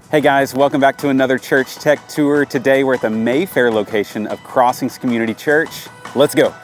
Hey guys, welcome back to another Church Tech Tour. Today we're at the Mayfair location of Crossings Community Church. Let's go.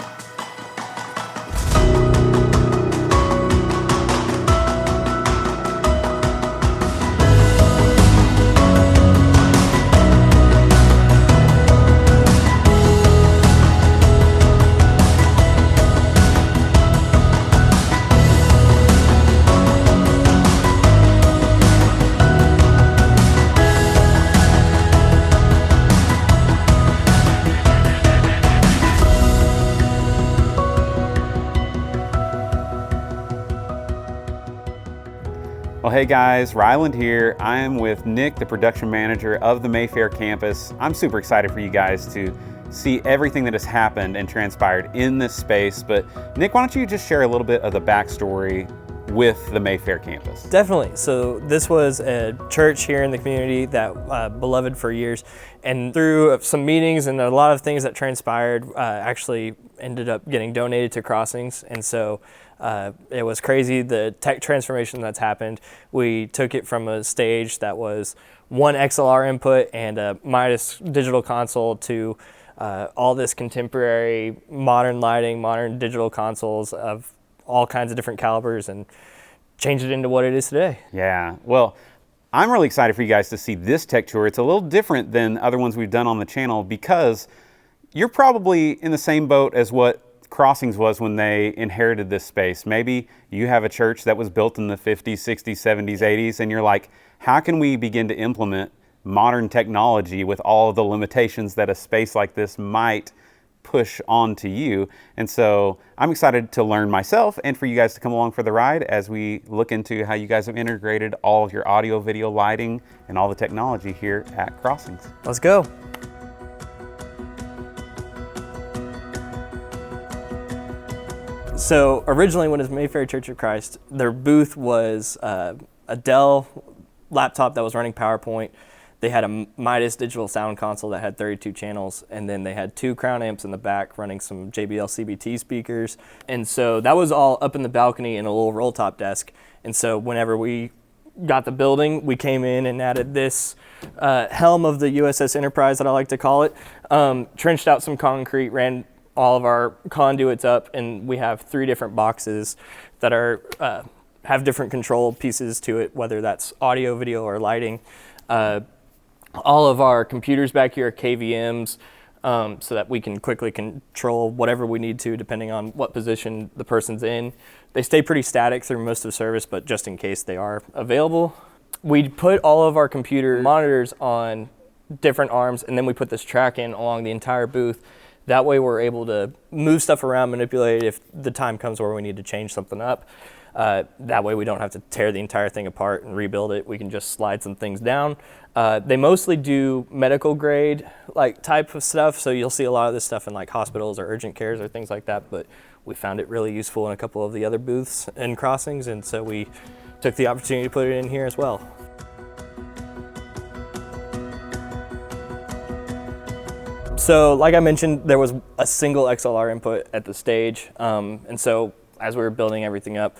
Well, hey guys, Ryland here. I am with Nick, the production manager of the Mayfair campus. I'm super excited for you guys to see everything that has happened and transpired in this space. But Nick, why don't you just share a little bit of the backstory with the Mayfair campus? Definitely. So this was a church here in the community that beloved for years, and through some meetings and a lot of things that transpired, actually ended up getting donated to Crossings. And so it was crazy, the tech transformation that's happened. We took it from a stage that was one XLR input and a Midas digital console to all this contemporary modern lighting, modern digital consoles of all kinds of different calibers, and changed it into what it is today. Yeah, well, I'm really excited for you guys to see this tech tour. It's a little different than other ones we've done on the channel because you're probably in the same boat as what Crossings was when they inherited this space. Maybe you have a church that was built in the 50s, 60s, 70s, 80s, and you're like, how can we begin to implement modern technology with all of the limitations that a space like this might push onto you? And so I'm excited to learn myself and for you guys to come along for the ride as we look into how you guys have integrated all of your audio, video, lighting, and all the technology here at Crossings. Let's go. So originally, when it was Mayfair Church of Christ, their booth was a Dell laptop that was running PowerPoint. They had a Midas digital sound console that had 32 channels, and then they had 2 Crown amps in the back running some JBL CBT speakers. And so that was all up in the balcony in a little roll top desk. And so whenever we got the building, we came in and added this helm of the USS Enterprise, that I like to call it, trenched out some concrete, ran all of our conduits up, and we have 3 different boxes that are have different control pieces to it, whether that's audio, video, or lighting. All of our computers back here are KVMs, so that we can quickly control whatever we need to depending on what position the person's in. They stay pretty static through most of the service, but just in case they are available. We put all of our computer monitors on different arms, and then we put this track in along the entire booth. That way we're able to move stuff around, manipulate if the time comes where we need to change something up. That way we don't have to tear the entire thing apart and rebuild it. We can just slide some things down. They mostly do medical grade type of stuff, so you'll see a lot of this stuff in like hospitals or urgent cares or things like that, but we found it really useful in a couple of the other booths and Crossings, and so we took the opportunity to put it in here as well. So like I mentioned, there was a single XLR input at the stage, and so as we were building everything up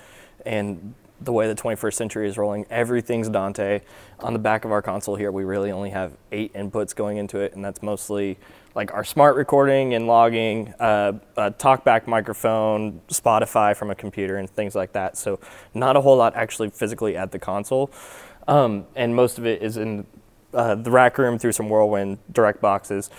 and the way the 21st century is rolling, everything's Dante. On the back of our console here, we really only have 8 inputs going into it, and that's mostly like our smart recording and logging, a talkback microphone, Spotify from a computer, and things like that. So not a whole lot actually physically at the console, and most of it is in the rack room through some Whirlwind direct boxes.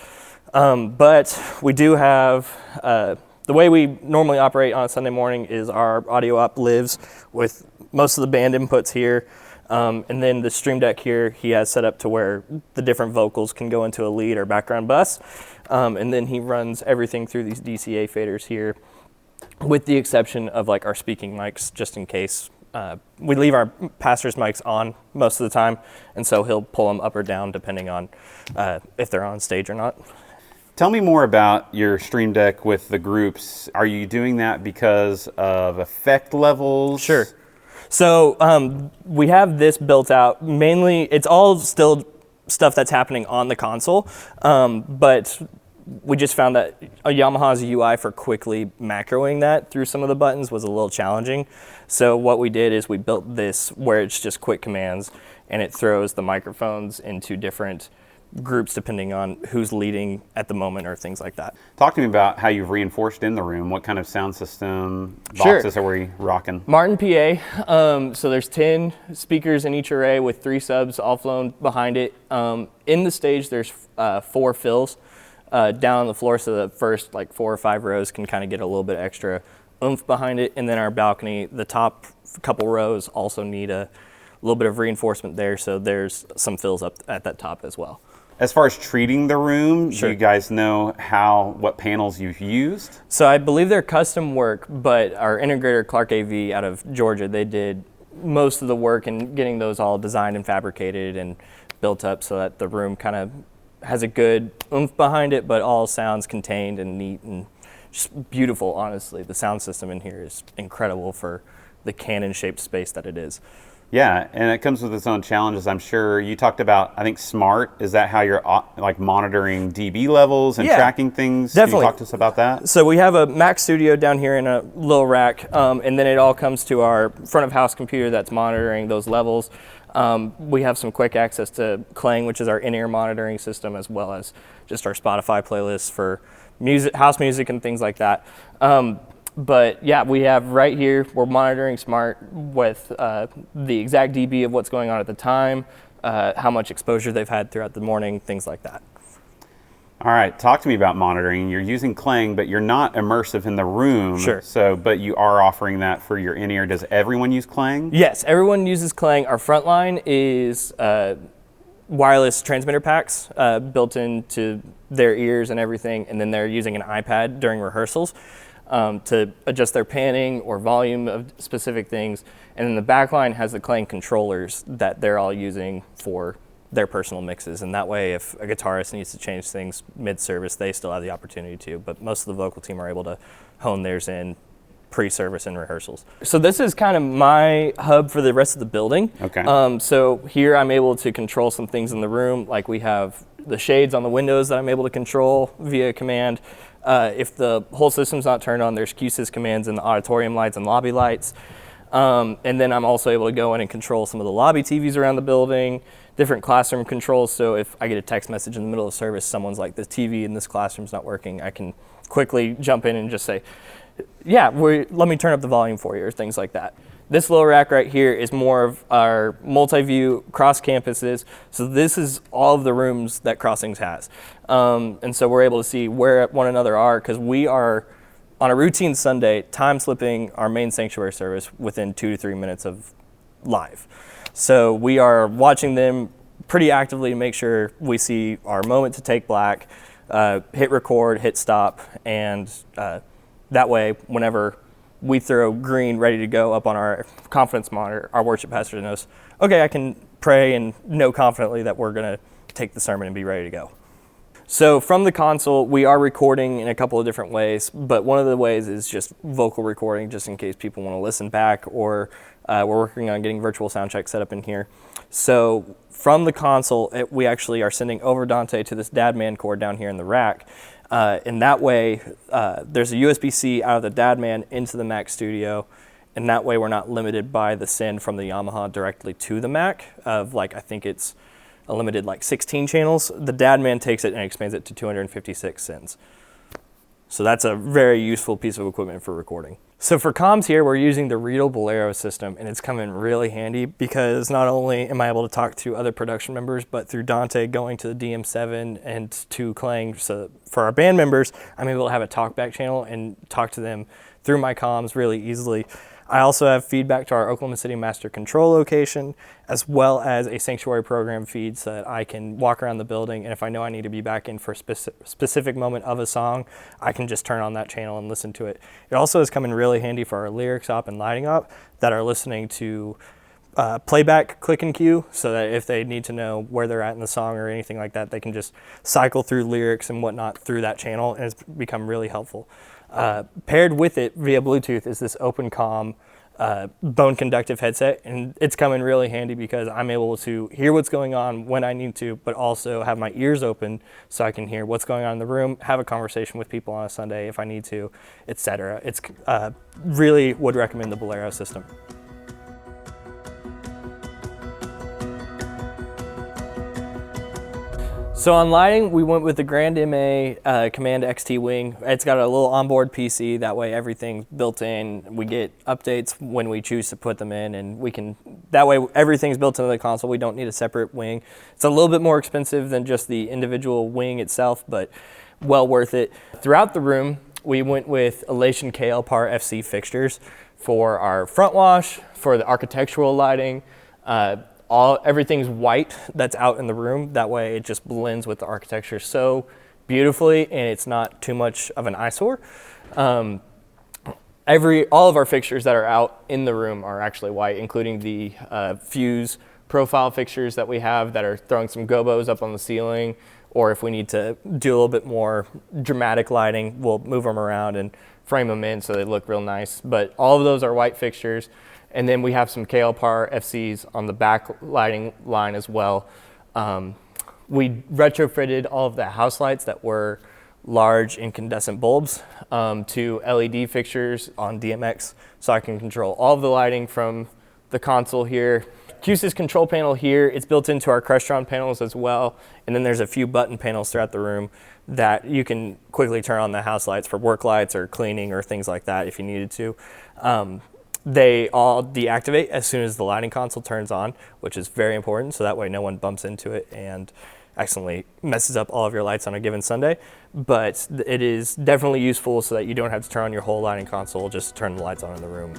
But we do have, the way we normally operate on a Sunday morning is our audio op lives with most of the band inputs here. And then the Stream Deck here, he has set up to where the different vocals can go into a lead or background bus. And then he runs everything through these DCA faders here, with the exception of like our speaking mics, just in case. We leave our pastor's mics on most of the time, and so he'll pull them up or down depending on if they're on stage or not. Tell me more about your Stream Deck with the groups. Are you doing that because of effect levels? Sure. So we have this built out. Mainly, it's all still stuff that's happening on the console, but we just found that a Yamaha's UI for quickly macroing that through some of the buttons was a little challenging. So what we did is we built this where it's just quick commands, and it throws the microphones into different groups depending on who's leading at the moment or things like that. Talk to me about how you've reinforced in the room. What kind of sound system boxes are we rocking? Martin PA. So there's 10 speakers in each array with 3 subs all flown behind it. In the stage, there's 4 fills down on the floor, so the first like 4 or 5 rows can kind of get a little bit extra oomph behind it. And then our balcony, the top couple rows also need a little bit of reinforcement there, so there's some fills up at that top as well. As far as treating the room, Sure. do you guys know what panels you've used? So I believe they're custom work, but our integrator, Clark AV out of Georgia, they did most of the work in getting those all designed and fabricated and built up so that the room kind of has a good oomph behind it, but all sounds contained and neat and just beautiful, honestly. The sound system in here is incredible for the cannon-shaped space that it is. Yeah, and it comes with its own challenges, I'm sure. You talked about, I think, smart. Is that how you're like monitoring dB levels and tracking things? Definitely. Can you talk to us about that? So we have a Mac Studio down here in a little rack, and then it all comes to our front of house computer that's monitoring those levels. We have some quick access to Clang, which is our in-ear monitoring system, as well as just our Spotify playlists for music, house music and things like that. But yeah, we have right here, we're monitoring smart with the exact dB of what's going on at the time, how much exposure they've had throughout the morning, things like that. All right, talk to me about monitoring. You're using Clang, but you're not immersive in the room. Sure. So, but you are offering that for your in-ear. Does everyone use Clang? Yes, everyone uses Clang. Our front line is wireless transmitter packs built into their ears and everything, and then they're using an iPad during rehearsals to adjust their panning or volume of specific things. And then the back line has the Clang controllers that they're all using for their personal mixes. And that way, if a guitarist needs to change things mid-service, they still have the opportunity to. But most of the vocal team are able to hone theirs in pre-service and rehearsals. So this is kind of my hub for the rest of the building. Okay. So here I'm able to control some things in the room, like we have the shades on the windows that I'm able to control via command. If the whole system's not turned on, there's QSys commands in the auditorium lights and lobby lights. And then I'm also able to go in and control some of the lobby TVs around the building, different classroom controls. So if I get a text message in the middle of service, someone's like, the TV in this classroom's not working, I can quickly jump in and just say, yeah, let me turn up the volume for you, or things like that. This little rack right here is more of our multi-view cross campuses. So this is all of the rooms that Crossings has. And so we're able to see where one another are, because we are, on a routine Sunday, time slipping our main sanctuary service within 2 to 3 minutes of live. So we are watching them pretty actively to make sure we see our moment to take black, hit record, hit stop, and that way, whenever we throw green ready to go up on our confidence monitor, our worship pastor knows, okay, I can pray and know confidently that we're going to take the sermon and be ready to go. So from the console, we are recording in a couple of different ways, but one of the ways is just vocal recording, just in case people want to listen back, or we're working on getting virtual sound check set up in here. So from the console, we actually are sending over Dante to this DADMAN cord down here in the rack. And that way, there's a USB-C out of the DADMAN into the Mac Studio, and that way we're not limited by the send from the Yamaha directly to the Mac of, like, I think it's a limited like 16 channels. The DADMAN takes it and expands it to 256 sends. So that's a very useful piece of equipment for recording. So for comms here, we're using the Real Bolero system, and it's come in really handy because not only am I able to talk to other production members, but through Dante going to the DM7 and to Clang, so for our band members, I'm able to have a talkback channel and talk to them through my comms really easily. I also have feedback to our Oklahoma City Master Control location, as well as a sanctuary program feed so that I can walk around the building, and if I know I need to be back in for a specific moment of a song, I can just turn on that channel and listen to it. It also has come in really handy for our lyrics op and lighting op that are listening to playback click and cue, so that if they need to know where they're at in the song or anything like that, they can just cycle through lyrics and whatnot through that channel, and it's become really helpful. Paired with it via Bluetooth is this OpenComm bone conductive headset, and it's come in really handy because I'm able to hear what's going on when I need to, but also have my ears open so I can hear what's going on in the room, have a conversation with people on a Sunday if I need to, etc. It's really would recommend the Bolero system. So on lighting, we went with the Grand MA Command XT wing. It's got a little onboard PC, that way everything's built in. We get updates when we choose to put them in, and that way everything's built into the console. We don't need a separate wing. It's a little bit more expensive than just the individual wing itself, but well worth it. Throughout the room, we went with Elation KL Par FC fixtures for our front wash, for the architectural lighting. Everything's white that's out in the room. That way it just blends with the architecture so beautifully, and it's not too much of an eyesore. All of our fixtures that are out in the room are actually white, including the fuse profile fixtures that we have that are throwing some gobos up on the ceiling, or if we need to do a little bit more dramatic lighting, we'll move them around and frame them in so they look real nice. But all of those are white fixtures. And then we have some KL Par FCs on the back lighting line as well. We retrofitted all of the house lights that were large incandescent bulbs to LED fixtures on DMX, so I can control all of the lighting from the console here. QSYS control panel here, it's built into our Crestron panels as well. And then there's a few button panels throughout the room that you can quickly turn on the house lights for work lights or cleaning or things like that if you needed to. They all deactivate as soon as the lighting console turns on, which is very important, so that way no one bumps into it and accidentally messes up all of your lights on a given Sunday. But it is definitely useful so that you don't have to turn on your whole lighting console just to turn the lights on in the room.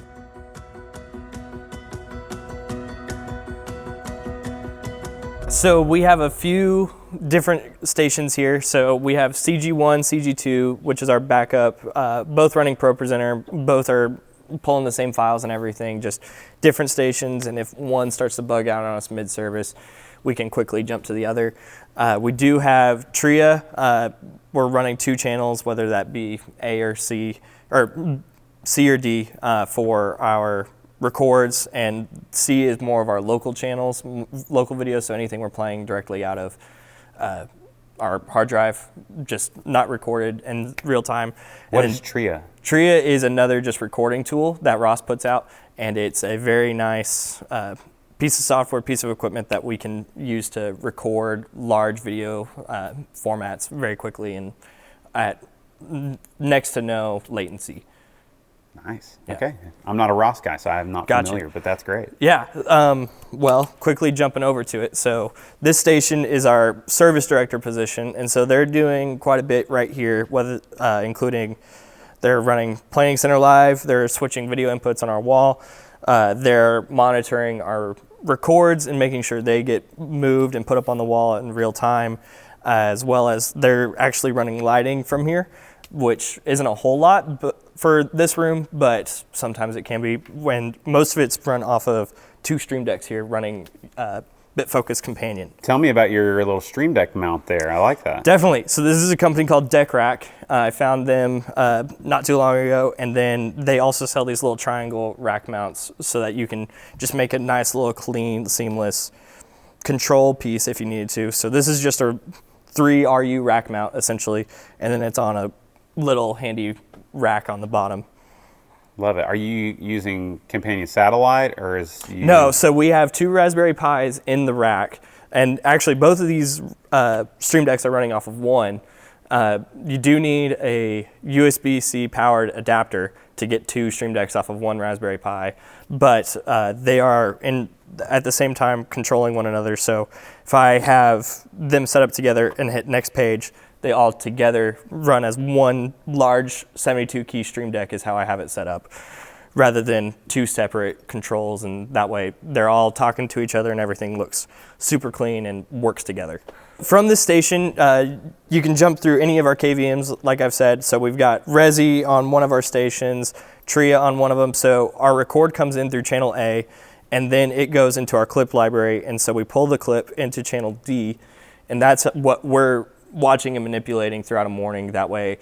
So we have a few different stations here. So we have CG1, CG2, which is our backup, both running ProPresenter, both are pulling the same files and everything, just different stations, and if one starts to bug out on us mid-service, we can quickly jump to the other. We do have TRIA. We're running 2 channels, whether that be A or C, or C or D for our records, and C is more of our local channels, local videos, so anything we're playing directly out of our hard drive, just not recorded in real time. What is TRIA? TRIA is another just recording tool that Ross puts out, and it's a very nice piece of software, piece of equipment that we can use to record large video formats very quickly and at next to no latency. Nice. Yeah. Okay. I'm not a Ross guy, so I'm not familiar, but that's great. Yeah. Well, quickly jumping over to it. So this station is our service director position, and so they're doing quite a bit right here, whether including they're running Planning Center Live, they're switching video inputs on our wall, they're monitoring our records and making sure they get moved and put up on the wall in real time, as well as they're actually running lighting from here, which isn't a whole lot for this room, but sometimes it can be, when most of it's run off of 2 Stream Decks here running BitFocus Companion. Tell me about your little Stream Deck mount there. I like that. Definitely. So this is a company called Deck Rack. I found them not too long ago, and then they also sell these little triangle rack mounts so that you can just make a nice little clean, seamless control piece if you needed to. So this is just a 3 RU rack mount essentially, and then it's on a little handy rack on the bottom. Love it. Are you using Companion Satellite, or is you... No, so we have 2 Raspberry Pis in the rack, and actually both of these Stream Decks are running off of one. You do need a USB-C powered adapter to get 2 Stream Decks off of 1 Raspberry Pi, but they are at the same time controlling one another. So if I have them set up together and hit next page, they all together run as one large 72 key Stream Deck is how I have it set up, rather than 2 separate controls, and that way they're all talking to each other and everything looks super clean and works together. From this station, you can jump through any of our KVMs, like I've said. So we've got Resi on one of our stations, TRIA on one of them. So our record comes in through channel A, and then it goes into our clip library, and so we pull the clip into channel D, and that's what we're watching and manipulating throughout a morning. That way,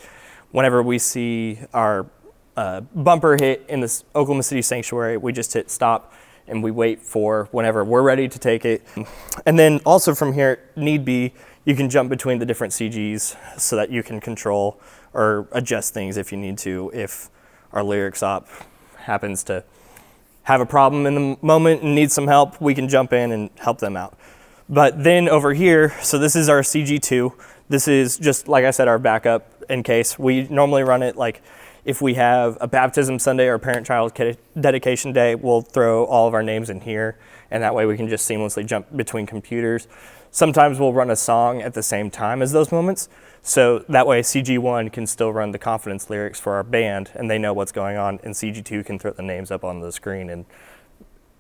whenever we see our bumper hit in this Oklahoma City sanctuary, we just hit stop and we wait for whenever we're ready to take it. And then also from here, need be, you can jump between the different CGs so that you can control or adjust things if you need to. If our lyrics op happens to have a problem in the moment and needs some help, we can jump in and help them out. But then over here, so this is our CG2. This is just, like I said, our backup in case. We normally run it like if we have a baptism Sunday or a parent-child dedication day, we'll throw all of our names in here, and that way we can just seamlessly jump between computers. Sometimes we'll run a song at the same time as those moments, so that way CG1 can still run the confidence lyrics for our band, and they know what's going on, and CG2 can throw the names up on the screen, and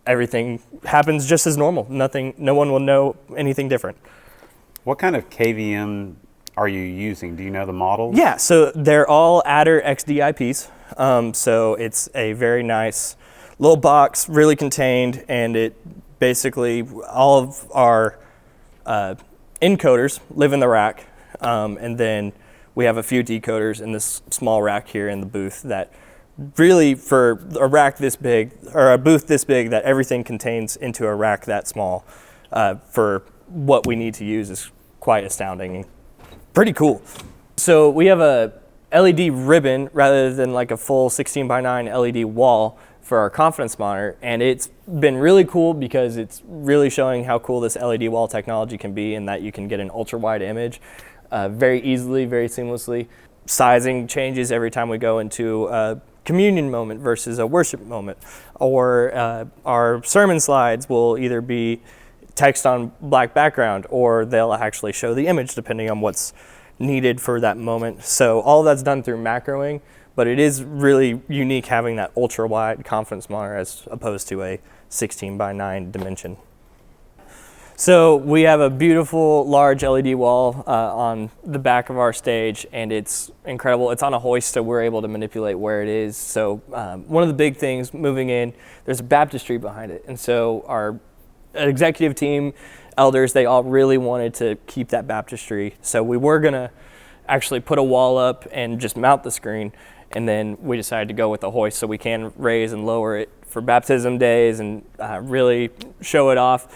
everything happens just as normal. No one will know anything different. What kind of KVM are you using? Do you know the models? Yeah, so they're all Adder XD IPs. So it's a very nice little box, really contained, and it basically, all of our encoders live in the rack, and then we have a few decoders in this small rack here in the booth that really, for a rack this big, or a booth this big, that everything contains into a rack that small, for what we need to use is quite astounding and pretty cool. So we have a LED ribbon rather than like a full 16:9 LED wall for our confidence monitor, and it's been really cool because it's really showing how cool this LED wall technology can be, and that you can get an ultra wide image very easily, very seamlessly. Sizing changes every time we go into a communion moment versus a worship moment, or our sermon slides will either be text on black background, or they'll actually show the image depending on what's needed for that moment. So all that's done through macroing, but it is really unique having that ultra wide confidence monitor as opposed to a 16:9 dimension. So we have a beautiful large LED wall on the back of our stage, and it's incredible. It's on a hoist, so we're able to manipulate where it is. So one of the big things moving in, there's a baptistry behind it, and so our executive team, elders, they all really wanted to keep that baptistry. So we were gonna actually put a wall up and just mount the screen, and then we decided to go with the hoist so we can raise and lower it for baptism days and really show it off.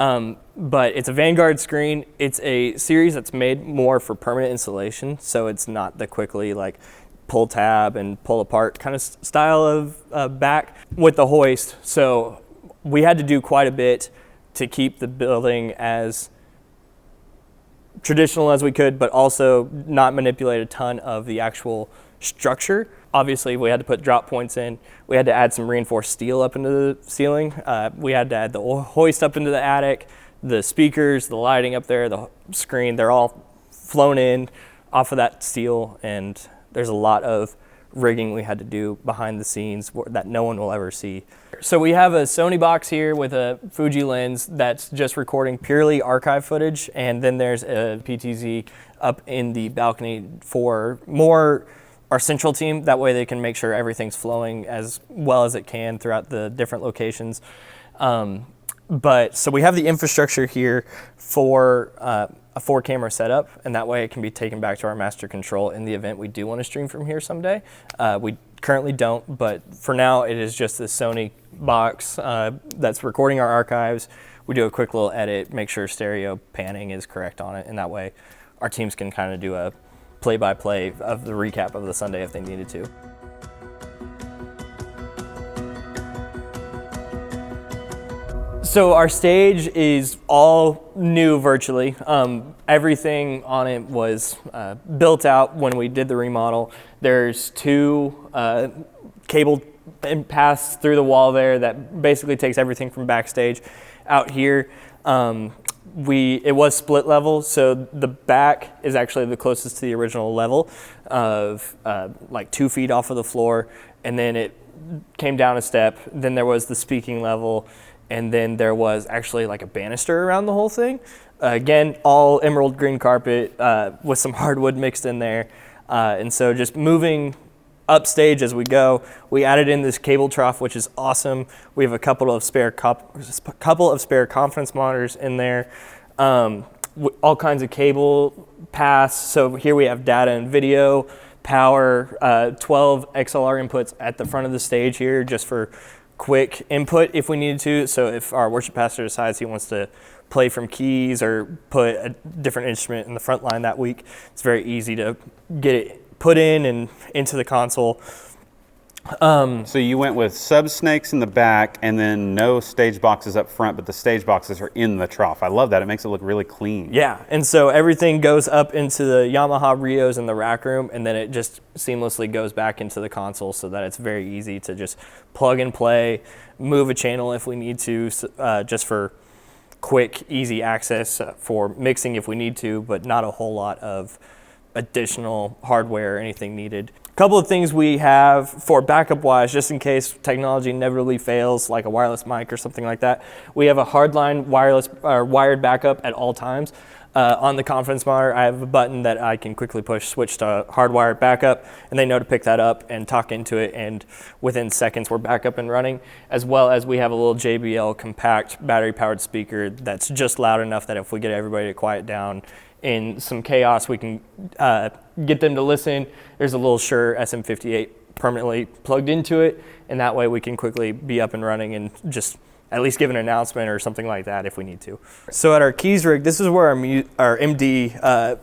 But it's a Vanguard screen. It's a series that's made more for permanent installation, so it's not the quickly like pull tab and pull apart kind of style of back with the hoist. So we had to do quite a bit to keep the building as traditional as we could, but also not manipulate a ton of the actual structure. Obviously, we had to put drop points in. We had to add some reinforced steel up into the ceiling. We had to add the hoist up into the attic, the speakers, the lighting up there, the screen, they're all flown in off of that steel, and there's a lot of rigging we had to do behind the scenes that no one will ever see. So we have a Sony box here with a Fuji lens that's just recording purely archive footage, and then there's a PTZ up in the balcony for more our central team. That way they can make sure everything's flowing as well as it can throughout the different locations. But so we have the infrastructure here for a 4-camera setup, and that way it can be taken back to our master control in the event we do want to stream from here someday. We currently don't, but for now it is just this Sony box that's recording our archives. We do a quick little edit, make sure stereo panning is correct on it, and that way our teams can kind of do a play-by-play of the recap of the Sunday if they needed to. So our stage is all new virtually. Everything on it was built out when we did the remodel. There's 2 cable paths through the wall there that basically takes everything from Backstage out here. It was split level, so the back is actually the closest to the original level of like 2 feet off of the floor, and then it came down a step. Then there was the speaking level, and then there was actually like a banister around the whole thing. Again, all emerald green carpet with some hardwood mixed in there. And so just moving upstage as we go, we added in this cable trough, which is awesome. We have a couple of spare conference monitors in there. All kinds of cable paths. So here we have data and video, power, 12 XLR inputs at the front of the stage here just for quick input if we needed to. So if our worship pastor decides he wants to play from keys or put a different instrument in the front line that week, it's very easy to get it put in and into the console. So you went with sub snakes in the back and then no stage boxes up front, but the stage boxes are in the trough. I love that. It makes it look really clean. Yeah, and so everything goes up into the Yamaha Rios in the rack room, and then it just seamlessly goes back into the console so that it's very easy to just plug and play, move a channel if we need to, just for quick, easy access for mixing if we need to, but not a whole lot of additional hardware or anything needed. A couple of things we have for backup wise, just in case technology inevitably fails, like a wireless mic or something like that. We have a hardline wireless or wired backup at all times. On the confidence monitor, I have a button that I can quickly push, switch to hardwired backup, and they know to pick that up and talk into it, and within seconds we're back up and running, as well as we have a little JBL compact battery-powered speaker that's just loud enough that if we get everybody to quiet down in some chaos, we can get them to listen. There's a little Shure SM58 permanently plugged into it, and that way we can quickly be up and running and just at least give an announcement or something like that if we need to. So at our keys rig, this is where our MD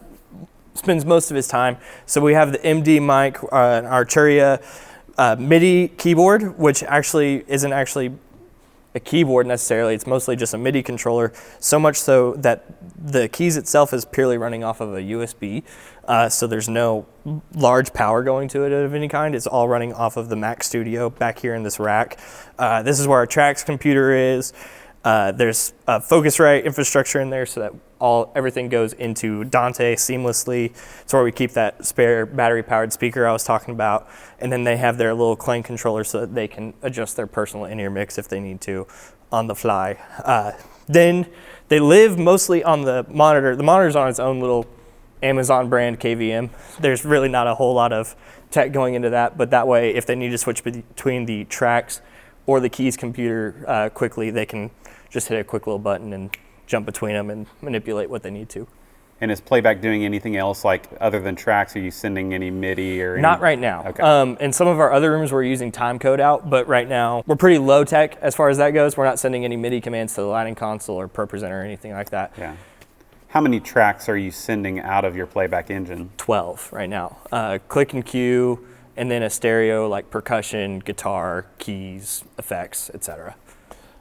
spends most of his time. So we have the MD mic, our Churia MIDI keyboard, which actually isn't actually a keyboard necessarily. It's mostly just a MIDI controller, so much so that the keys itself is purely running off of a USB. So there's no large power going to it of any kind. It's all running off of the Mac Studio back here in this rack. This is where our tracks computer is. There's Focusrite infrastructure in there so that everything goes into Dante seamlessly. It's where we keep that spare battery-powered speaker I was talking about. And then they have their little Clang controller so that they can adjust their personal in-ear mix if they need to on the fly. Then they live mostly on the monitor. The monitor's on its own little Amazon brand KVM. There's really not a whole lot of tech going into that, but that way if they need to switch between the tracks or the keys computer quickly, they can just hit a quick little button and jump between them and manipulate what they need to. And is playback doing anything else, like other than tracks? Are you sending any MIDI or Not right now. Okay. In some of our other rooms, we're using time code out, but right now we're pretty low tech as far as that goes. We're not sending any MIDI commands to the lighting console or ProPresenter or anything like that. Yeah. How many tracks are you sending out of your playback engine? 12 right now. Click and cue, and then a stereo like percussion, guitar, keys, effects, etc.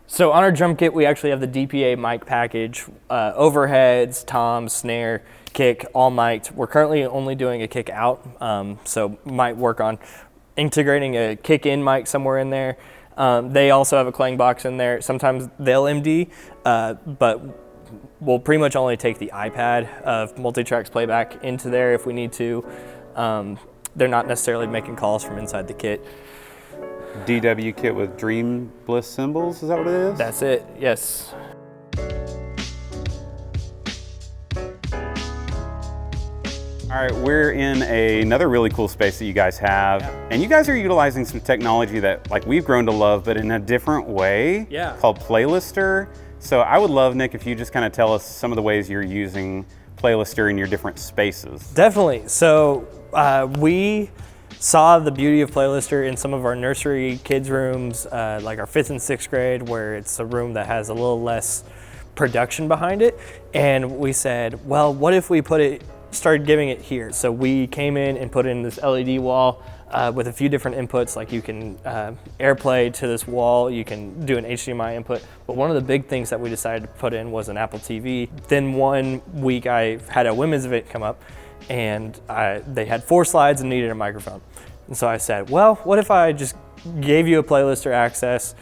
So on our drum kit, we actually have the DPA mic package, overheads, toms, snare, kick, all mic'd. We're currently only doing a kick out, so might work on integrating a kick in mic somewhere in there. They also have a Clang box in there. Sometimes they'll MD, but we'll pretty much only take the iPad of Multitracks playback into there if we need to. They're not necessarily making calls from inside the kit. DW kit with Dream Bliss cymbals, is that what it is? That's it, yes. All right, we're in another really cool space that you guys have. Yeah. And you guys are utilizing some technology that like we've grown to love, but in a different way. Yeah. Called Playlister. So I would love, Nick, if you just kind of tell us some of the ways you're using Playlister in your different spaces. Definitely. So we saw the beauty of Playlister in some of our nursery kids rooms, like our 5th and 6th grade, where it's a room that has a little less production behind it. And we said, well, what if we started giving it here? So we came in and put in this LED wall with a few different inputs, like you can AirPlay to this wall, you can do an HDMI input. But one of the big things that we decided to put in was an Apple TV. Then one week I had a women's event come up, and they had 4 slides and needed a microphone. And so I said, well, what if I just gave you a Playlister access,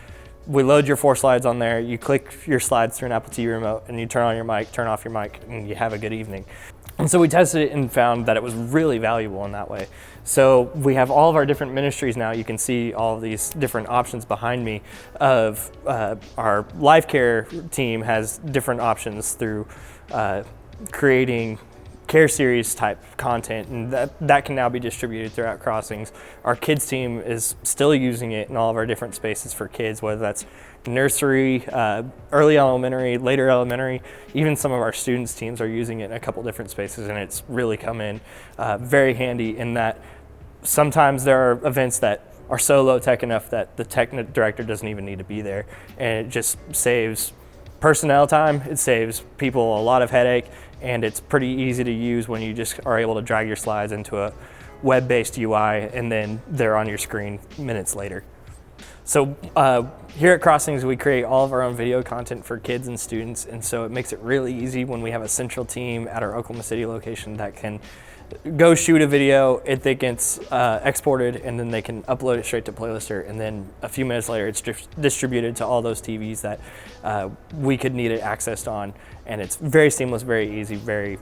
we load your 4 slides on there, you click your slides through an Apple TV remote, and you turn on your mic, turn off your mic, and you have a good evening. And so we tested it and found that it was really valuable in that way. So we have all of our different ministries now. You can see all of these different options behind me of our life care team has different options through creating care series type content, and that can now be distributed throughout Crossings. Our kids team is still using it in all of our different spaces for kids, whether that's nursery, early elementary, later elementary. Even some of our students teams are using it in a couple different spaces, and it's really come in very handy in that sometimes there are events that are so low tech enough that the tech director doesn't even need to be there, and it just saves personnel time, it saves people a lot of headache, and it's pretty easy to use when you just are able to drag your slides into a web-based UI, and then they're on your screen minutes later. So here at Crossings, we create all of our own video content for kids and students, and so it makes it really easy when we have a central team at our Oklahoma City location that can go shoot a video, it gets exported, and then they can upload it straight to Playlister, and then a few minutes later it's distributed to all those TVs that we could need it accessed on, and it's very seamless, very easy, very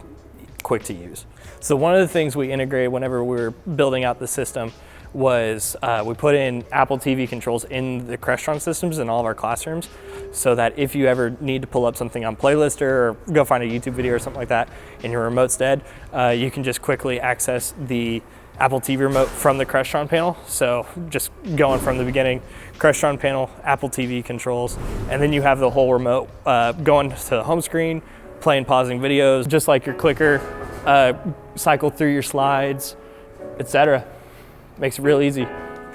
quick to use. So one of the things we integrated whenever we were building out the system was we put in Apple TV controls in the Crestron systems in all of our classrooms, so that if you ever need to pull up something on Playlister or go find a YouTube video or something like that in your remote's dead, you can just quickly access the Apple TV remote from the Crestron panel. So just going from the beginning, Crestron panel, Apple TV controls, and then you have the whole remote going to the home screen, playing, pausing videos, just like your clicker, cycle through your slides, etc. Makes it real easy.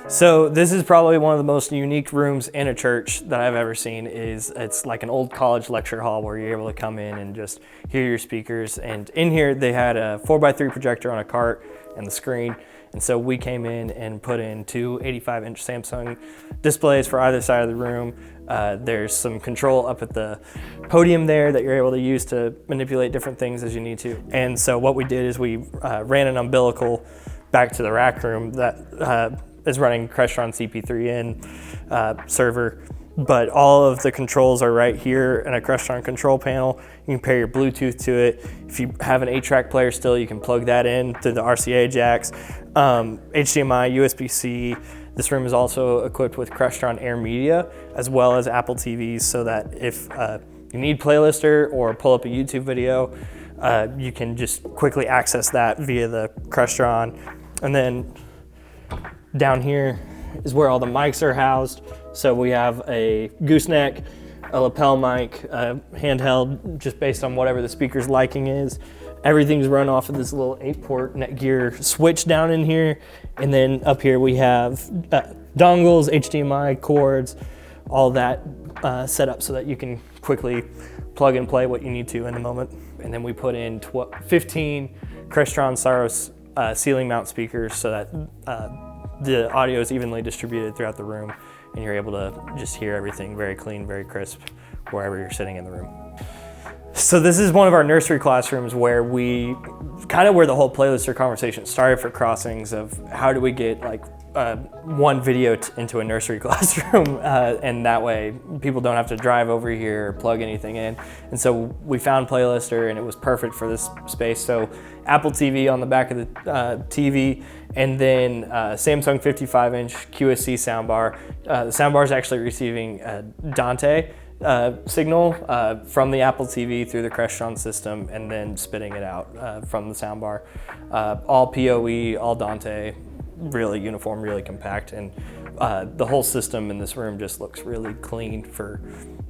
So this is probably one of the most unique rooms in a church that I've ever seen. It's like an old college lecture hall where you're able to come in and just hear your speakers. And in here they had a 4x3 projector on a cart and the screen. And so we came in and put in two 85-inch Samsung displays for either side of the room. There's some control up at the podium there that you're able to use to manipulate different things as you need to. And so what we did is we ran an umbilical back to the rack room that is running Crestron CP3N server, but all of the controls are right here in a Crestron control panel. You can pair your Bluetooth to it. If you have an 8-track player still, you can plug that in to the RCA jacks, HDMI, USB-C. This room is also equipped with Crestron Air Media as well as Apple TVs, so that if you need Playlister or pull up a YouTube video, you can just quickly access that via the Crestron. And then down here is where all the mics are housed. So we have a gooseneck, a lapel mic, handheld, just based on whatever the speaker's liking is. Everything's run off of this little 8-port Netgear switch down in here. And then up here we have dongles, HDMI cords, all that set up so that you can quickly plug and play what you need to in the moment. And then we put in 15 Crestron Saros ceiling mount speakers so that the audio is evenly distributed throughout the room, and you're able to just hear everything very clean, very crisp, wherever you're sitting in the room. So this is one of our nursery classrooms where where the whole Playlister conversation started for Crossings, of how do we get like one video into a nursery classroom, and that way people don't have to drive over here or plug anything in. And so we found Playlister, and it was perfect for this space. So Apple TV on the back of the TV, and then Samsung 55-inch QSC soundbar. The soundbar is actually receiving Dante signal from the Apple TV through the Crestron system, and then spitting it out from the soundbar. All PoE, all Dante, really uniform, really compact, and the whole system in this room just looks really clean for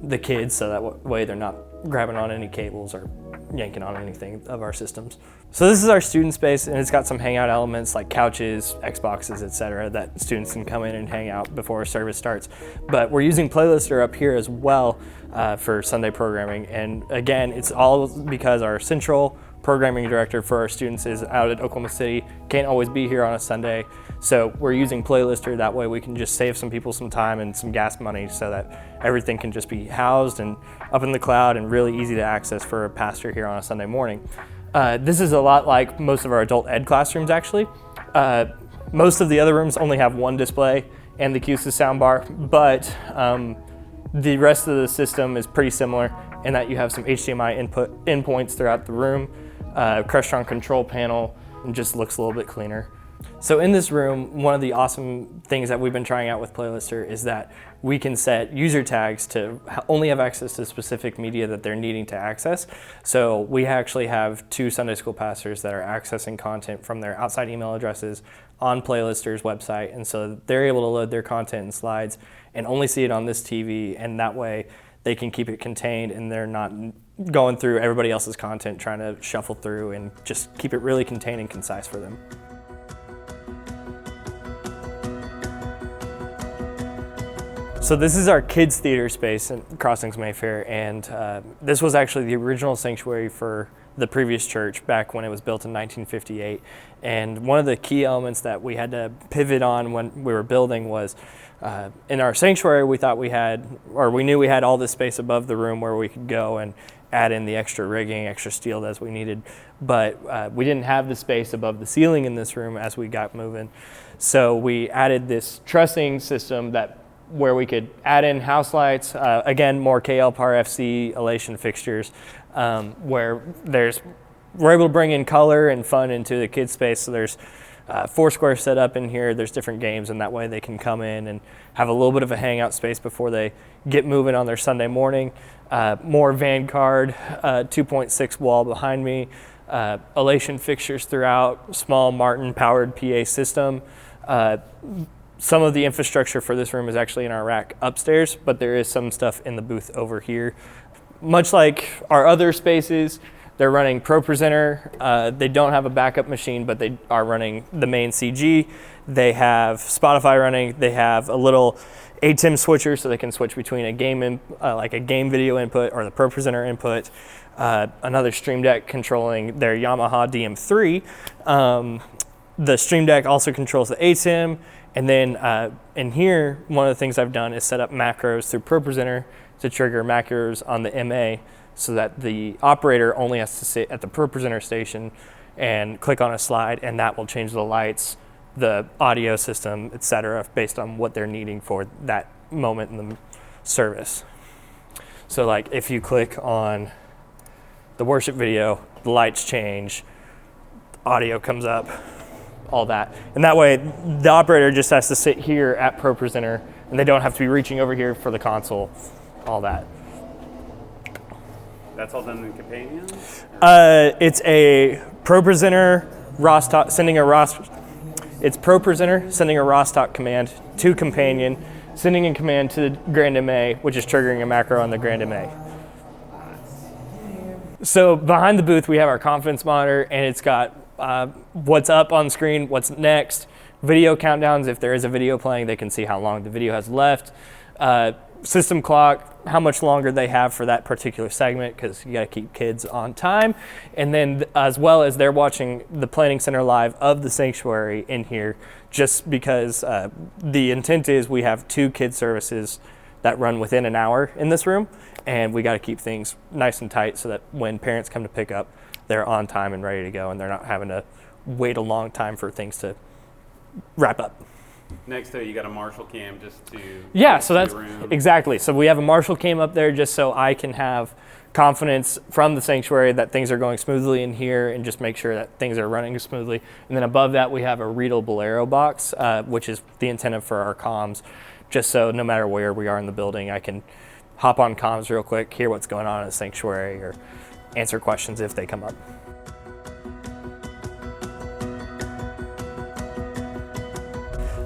the kids, so that way they're not grabbing on any cables or yanking on anything of our systems. So this is our student space, and it's got some hangout elements like couches, Xboxes, etc., that students can come in and hang out before service starts. But we're using Playlister up here as well for Sunday programming, and again, it's all because our central programming director for our students is out at Oklahoma City, can't always be here on a Sunday. So we're using Playlister, that way we can just save some people some time and some gas money, so that everything can just be housed and up in the cloud and really easy to access for a pastor here on a Sunday morning. This is a lot like most of our adult ed classrooms actually. Most of the other rooms only have one display and the QSys soundbar, but the rest of the system is pretty similar in that you have some HDMI endpoints throughout the room, Crestron control panel, and just looks a little bit cleaner. So in this room, one of the awesome things that we've been trying out with Playlister is that we can set user tags to only have access to specific media that they're needing to access. So we actually have 2 Sunday school pastors that are accessing content from their outside email addresses on Playlister's website, and so they're able to load their content and slides and only see it on this TV, and that way they can keep it contained and they're not going through everybody else's content trying to shuffle through, and just keep it really contained and concise for them. So this is our kids theater space in Crossings Mayfair, and this was actually the original sanctuary for the previous church back when it was built in 1958. And one of the key elements that we had to pivot on when we were building was in our sanctuary, we knew we had all this space above the room where we could go and add in the extra rigging, extra steel as we needed. But we didn't have the space above the ceiling in this room as we got moving. So we added this trussing system where we could add in house lights, again, more KL-PAR-FC elation fixtures, where we're able to bring in color and fun into the kids' space. So there's Foursquare set up in here. There's different games, and that way they can come in and have a little bit of a hangout space before they get moving on their Sunday morning. More Vanguard 2.6 wall behind me, elation fixtures throughout, small Martin-powered PA system. Some of the infrastructure for this room is actually in our rack upstairs, but there is some stuff in the booth over here. Much like our other spaces, they're running Pro Presenter. They don't have a backup machine, but they are running the main CG. They have Spotify running. They have a little ATEM switcher, so they can switch between a game like a game video input or the Pro Presenter input. Another Stream Deck controlling their Yamaha DM3. The Stream Deck also controls the ATEM. And then in here, one of the things I've done is set up macros through Pro Presenter to trigger macros on the MA, so that the operator only has to sit at the Pro Presenter station and click on a slide, and that will change the lights, the audio system, etc., based on what they're needing for that moment in the service. So like if you click on the worship video, the lights change, audio comes up, all that. And that way the operator just has to sit here at Pro Presenter, and they don't have to be reaching over here for the console, all that. That's all done in Companion? It's a Pro Presenter ROS sending a ROS. It's Pro Presenter sending a ROS talk command to Companion, sending a command to the Grand MA, which is triggering a macro on the Grand MA. So behind the booth, we have our confidence monitor, and it's got what's up on screen, what's next, video countdowns. If there is a video playing, they can see how long the video has left. System clock, how much longer they have for that particular segment, because you got to keep kids on time. And then as well as they're watching the Planning Center Live of the sanctuary in here, just because the intent is we have 2 kids services that run within an hour in this room, and we got to keep things nice and tight so that when parents come to pick up, they're on time and ready to go, and they're not having to wait a long time for things to wrap up. Next, though, you got a Marshall cam just to so that's exactly. So we have a Marshall cam up there just so I can have confidence from the sanctuary that things are going smoothly in here, and just make sure that things are running smoothly. And then above that, we have a Readle Bolero box, which is the antenna for our comms, just so no matter where we are in the building, I can hop on comms real quick, hear what's going on in the sanctuary, or answer questions if they come up.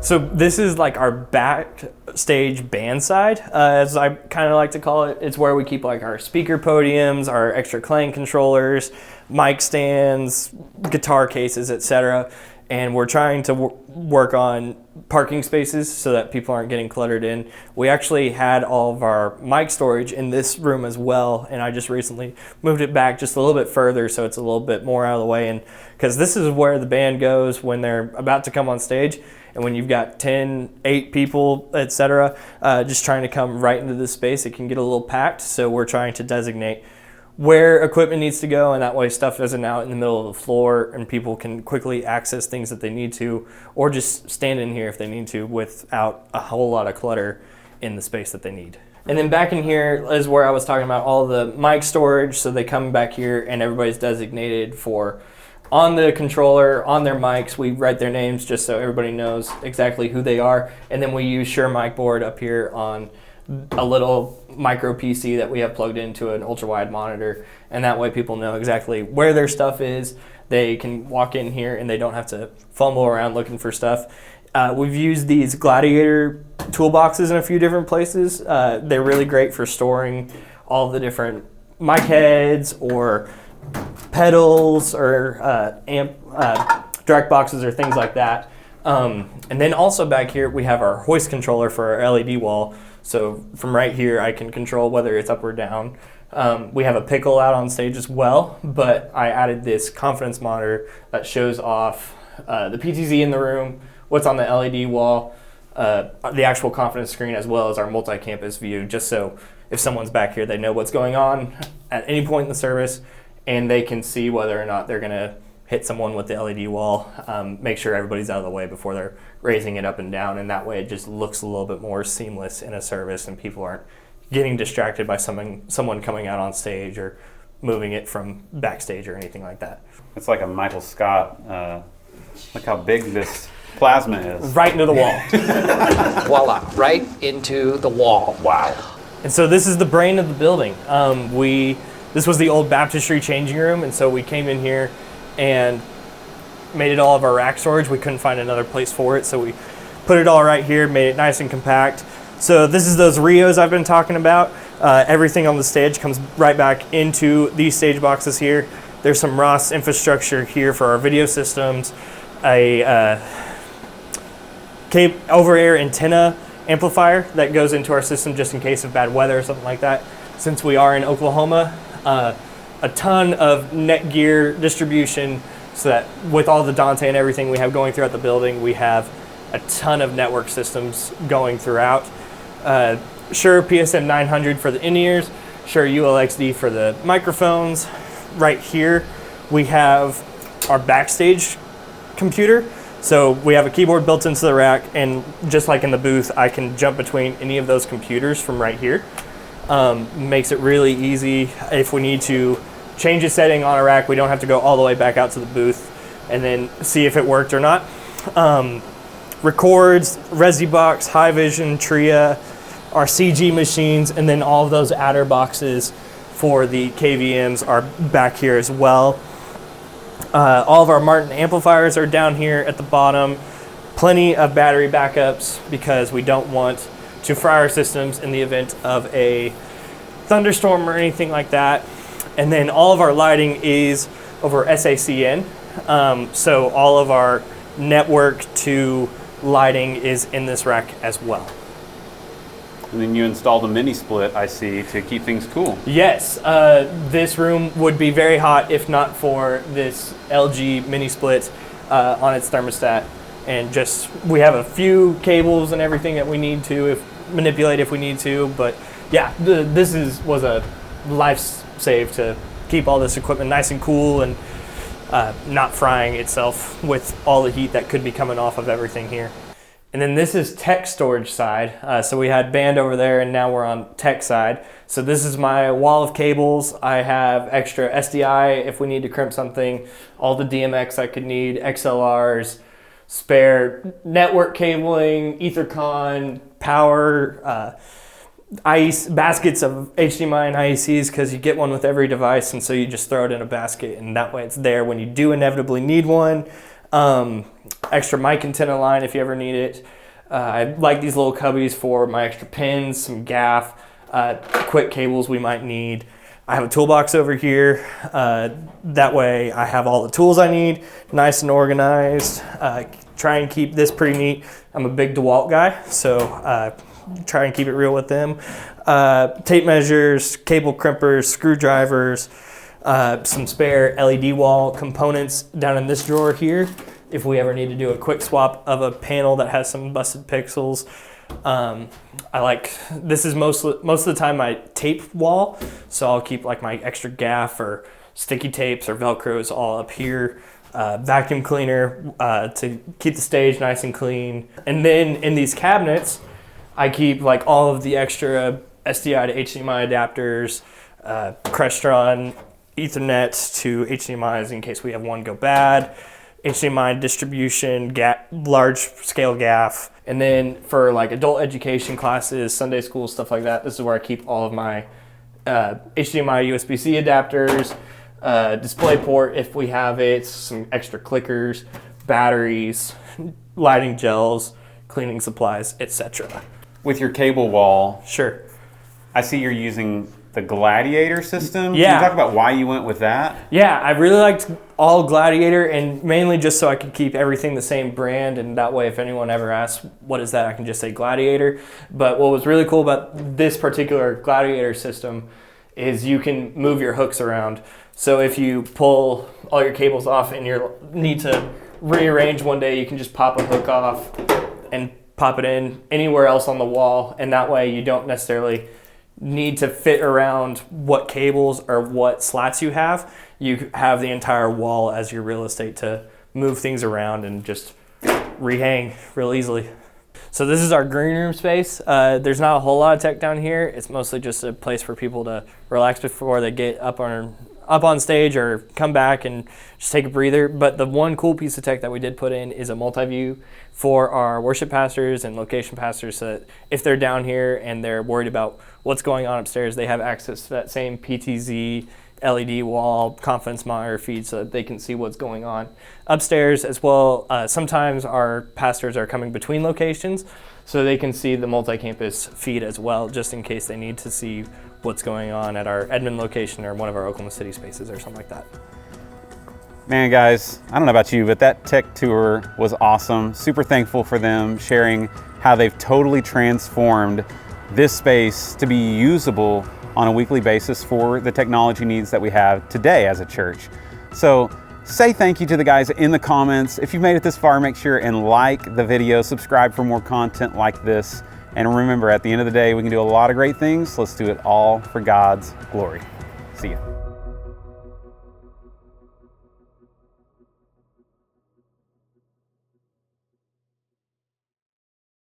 So this is like our backstage band side, as I kind of like to call it. It's where we keep like our speaker podiums, our extra clang controllers, mic stands, guitar cases, etc. And we're trying to work on parking spaces so that people aren't getting cluttered in. We actually had all of our mic storage in this room as well, and I just recently moved it back just a little bit further so it's a little bit more out of the way, and because this is where the band goes when they're about to come on stage. And when you've got 8 people, etc., just trying to come right into this space, it can get a little packed. So we're trying to designate where equipment needs to go, and that way stuff isn't out in the middle of the floor, and people can quickly access things that they need to, or just stand in here if they need to without a whole lot of clutter in the space that they need. And then back in here is where I was talking about all the mic storage. So they come back here, and everybody's designated for on the controller, on their mics. We write their names just so everybody knows exactly who they are. And then we use Shure mic board up here on a little micro PC that we have plugged into an ultra wide monitor. And that way people know exactly where their stuff is. They can walk in here and they don't have to fumble around looking for stuff. We've used these Gladiator toolboxes in a few different places. They're really great for storing all the different mic heads or pedals or direct boxes or things like that. And then also back here we have our hoist controller for our LED wall. So from right here I can control whether it's up or down We have a pickle out on stage as well, but I added this confidence monitor that shows off the PTZ in the room, what's on the LED wall, the actual confidence screen, as well as our multi-campus view, just so if someone's back here, they know what's going on at any point in the service, and they can see whether or not they're going to hit someone with the LED wall, make sure everybody's out of the way before they're raising it up and down, and that way it just looks a little bit more seamless in a service and people aren't getting distracted by someone coming out on stage or moving it from backstage or anything like that. It's like a Michael Scott. Look how big this plasma is. Right into the wall. Voila, right into the wall. Wow. And so this is the brain of the building. This was the old baptistry changing room, and so we came in here and made it all of our rack storage. We couldn't find another place for it, so we put it all right here, made it nice and compact. So this is those Rios I've been talking about. Everything on the stage comes right back into these stage boxes here. There's some Ross infrastructure here for our video systems, a over-air antenna amplifier that goes into our system just in case of bad weather or something like that. Since we are in Oklahoma, a ton of Netgear distribution, so that with all the Dante and everything we have going throughout the building, we have a ton of network systems going throughout. Shure PSM 900 for the in-ears, Shure ULXD for the microphones. Right here we have our Backstage computer. So we have a keyboard built into the rack, and just like in the booth, I can jump between any of those computers from right here. Makes it really easy. If we need to change a setting on a rack, we don't have to go all the way back out to the booth and then see if it worked or not. Records, ResiBox, High Vision, Tria, our CG machines, and then all of those adder boxes for the KVMs are back here as well. All of our Martin amplifiers are down here at the bottom. Plenty of battery backups because we don't want to fry our systems in the event of a thunderstorm or anything like that. And then all of our lighting is over SACN. So all of our network to lighting is in this rack as well. And then you installed a mini split, I see, to keep things cool. Yes, this room would be very hot if not for this LG mini split on its thermostat. And just, we have a few cables and everything that we need to manipulate if we need to. But yeah, this was a life save to keep all this equipment nice and cool and not frying itself with all the heat that could be coming off of everything here. And then this is tech storage side. So we had band over there and now we're on tech side. So this is my wall of cables. I have extra SDI if we need to crimp something, all the DMX I could need, XLRs, spare network cabling, EtherCon, power, baskets of HDMI and IECs, because you get one with every device, and so you just throw it in a basket and that way it's there when you do inevitably need one. Extra mic antenna line if you ever need it. I like these little cubbies for my extra pins, some gaff, quick cables we might need. I have a toolbox over here. That way I have all the tools I need, nice and organized. Try and keep this pretty neat. I'm a big DeWalt guy, so try and keep it real with them. Tape measures, cable crimpers, screwdrivers, some spare LED wall components down in this drawer here if we ever need to do a quick swap of a panel that has some busted pixels. This is most of the time my tape wall, so I'll keep like my extra gaff or sticky tapes or Velcros all up here. Vacuum cleaner to keep the stage nice and clean. And then in these cabinets, I keep like all of the extra SDI to HDMI adapters, Crestron Ethernet to HDMIs in case we have one go bad, HDMI distribution, large scale gaff. And then for like adult education classes, Sunday school, stuff like that, this is where I keep all of my HDMI USB-C adapters, display port if we have it, some extra clickers, batteries, lighting gels, cleaning supplies, etc. With your cable wall, Sure. I see you're using the Gladiator system. Yeah. Can you talk about why you went with that? Yeah, I really liked all Gladiator, and mainly just so I could keep everything the same brand, and that way if anyone ever asks what is that, I can just say Gladiator. But what was really cool about this particular Gladiator system is you can move your hooks around. So if you pull all your cables off and you need to rearrange one day, you can just pop a hook off and pop it in anywhere else on the wall, and that way you don't necessarily need to fit around what cables or what slats you have. You have the entire wall as your real estate to move things around and just rehang real easily. So this is our green room space. There's not a whole lot of tech down here. It's mostly just a place for people to relax before they get up on stage or come back and just take a breather. But the one cool piece of tech that we did put in is a multi-view for our worship pastors and location pastors, so that if they're down here and they're worried about what's going on upstairs, they have access to that same PTZ LED wall confidence monitor feed so that they can see what's going on upstairs as well. Sometimes our pastors are coming between locations, so they can see the multi-campus feed as well, just in case they need to see what's going on at our Edmond location or one of our Oklahoma City spaces or something like that. Man, guys, I don't know about you, but that tech tour was awesome. Super thankful for them sharing how they've totally transformed this space to be usable on a weekly basis for the technology needs that we have today as a church. So say thank you to the guys in the comments. If you've made it this far, make sure and like the video, subscribe for more content like this. And remember, at the end of the day, we can do a lot of great things. Let's do it all for God's glory. See ya.